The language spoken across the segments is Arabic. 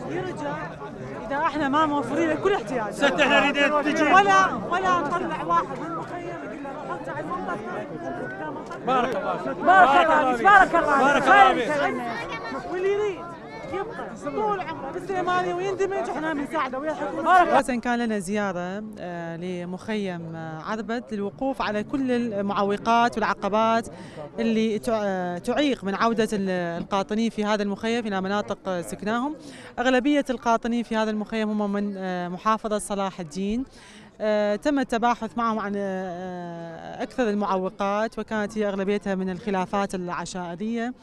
يرجع اذا احنا ما موفرين له كل احتياجات. ست احنا نريد تجي ولا نطلع واحد من المخيم يقول له روح ارجع المنطقه. بارك الله فيك. بارك الله فيك. بارك الله بارك الله فيك. واللي يريد يبقى طول عمره بالسليمانية ويندمج احنا بنساعده ويا الحكومة. رأسا كان لنا زيارة لمخيم عربد للوقوف على كل المعوقات والعقبات اللي تعيق من عودة القاطنين في هذا المخيم إلى مناطق سكناهم. أغلبية القاطنين في هذا المخيم هم من محافظة صلاح الدين. تم التباحث معهم عن أكثر المعوقات، وكانت هي أغلبيتها من الخلافات العشائرية،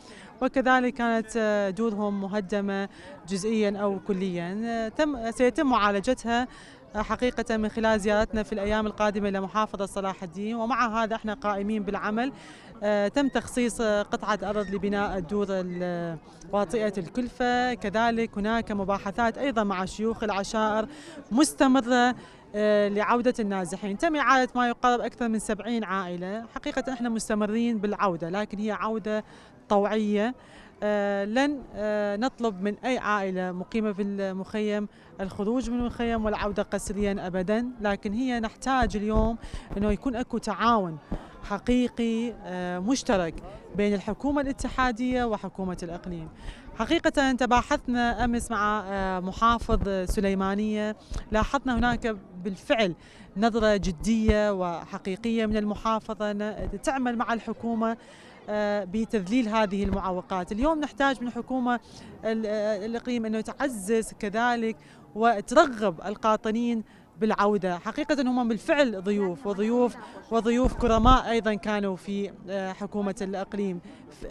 وكذلك كانت دورهم مهدمة جزئيا أو كليا. سيتم معالجتها حقيقة من خلال زيارتنا في الأيام القادمة إلى محافظة صلاح الدين. ومع هذا احنا قائمين بالعمل. تم تخصيص قطعة أرض لبناء الدور واطئة الكلفة، كذلك هناك مباحثات أيضا مع شيوخ العشائر مستمرة لعودة النازحين. تم إعادة ما يقارب أكثر من 70 عائلة. حقيقة احنا مستمرين بالعودة، لكن هي عودة طوعية. لن نطلب من أي عائلة مقيمة في المخيم الخروج من المخيم والعودة قسريا أبدا، لكن هي نحتاج اليوم أنه يكون أكو تعاون حقيقي مشترك بين الحكومة الاتحادية وحكومة الإقليم. حقيقة تباحثنا أمس مع محافظ سليمانية، لاحظنا هناك بالفعل نظرة جدية وحقيقية من المحافظة تعمل مع الحكومة بتذليل هذه المعوقات. اليوم نحتاج من الحكومة الإقليم أنه تعزز كذلك وترغب القاطنين بالعودة. حقيقة هم بالفعل وضيوف كرماء أيضا كانوا في حكومة الإقليم،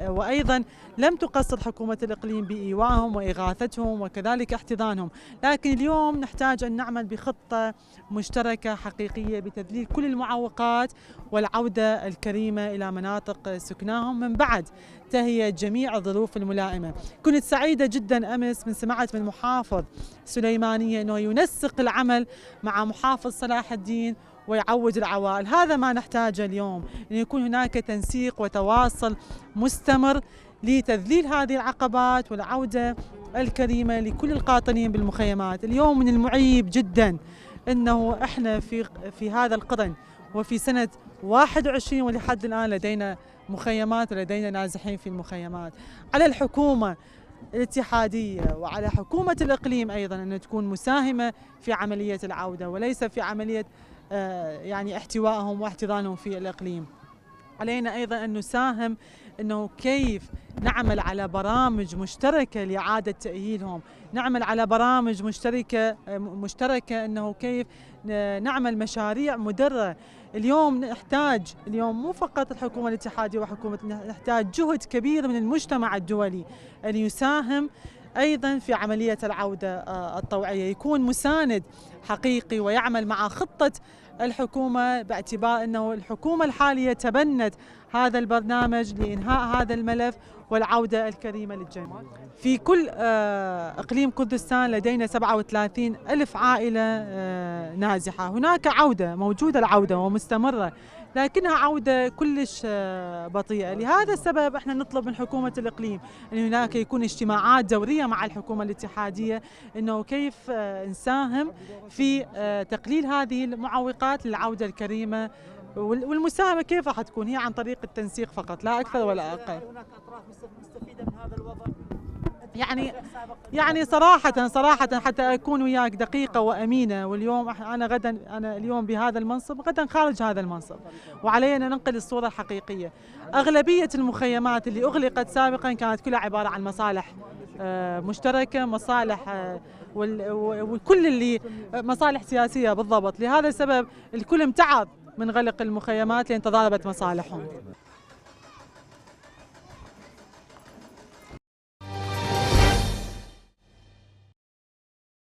وأيضا لم تقصر حكومة الإقليم بإيواهم وإغاثتهم وكذلك احتضانهم. لكن اليوم نحتاج أن نعمل بخطة مشتركة حقيقية بتذليل كل المعوقات والعودة الكريمة إلى مناطق سكناهم من بعد تهيئة جميع الظروف الملائمة. كنت سعيدة جدا أمس من سمعت من محافظ سليمانية أنه ينسق العمل مع محافظ صلاح الدين ويعود العوائل. هذا ما نحتاجه اليوم، أن يكون هناك تنسيق وتواصل مستمر لتذليل هذه العقبات والعودة الكريمة لكل القاطنين بالمخيمات. اليوم من المعيب جدا أنه إحنا في هذا القرن وفي سنة 21 ولحد الآن لدينا مخيمات ولدينا نازحين في المخيمات. على الحكومة الاتحادية وعلى حكومة الإقليم أيضا أن تكون مساهمة في عملية العودة وليس في عملية يعني احتوائهم واحتضانهم في الإقليم. علينا أيضا أن نساهم أنه كيف نعمل على برامج مشتركة لإعادة تأهيلهم، نعمل على برامج مشتركة أنه كيف نعمل مشاريع مدرة. اليوم نحتاج مو فقط الحكومة الاتحادية نحتاج جهد كبير من المجتمع الدولي أن يساهم أيضا في عملية العودة الطوعية، يكون مساند حقيقي ويعمل مع خطة الحكومة، باعتبار أنه الحكومة الحالية تبنت هذا البرنامج لإنهاء هذا الملف والعودة الكريمة للجميع. في كل إقليم كردستان لدينا 37 ألف عائلة نازحة. هناك عودة موجودة، العودة ومستمرة، لكنها عودة كلش بطيئة. لهذا السبب احنا نطلب من حكومة الإقليم أن هناك يكون اجتماعات دورية مع الحكومة الاتحادية أنه كيف نساهم في تقليل هذه المعوقات للعودة الكريمة. والمساهمة كيف راح تكون؟ هي عن طريق التنسيق فقط لا أكثر ولا أقل. هناك أطراف مستفيدة من هذا الوضع؟ يعني صراحة حتى أكون وياك دقيقة وأمينة، واليوم أنا اليوم بهذا المنصب، غدا خارج هذا المنصب، وعلينا ننقل الصورة الحقيقية. أغلبية المخيمات اللي أغلقت سابقا كانت كلها عبارة عن مصالح مشتركة، مصالح والكل اللي مصالح سياسية بالضبط. لهذا السبب الكل امتعض من غلق المخيمات لأن تضاربت مصالحهم.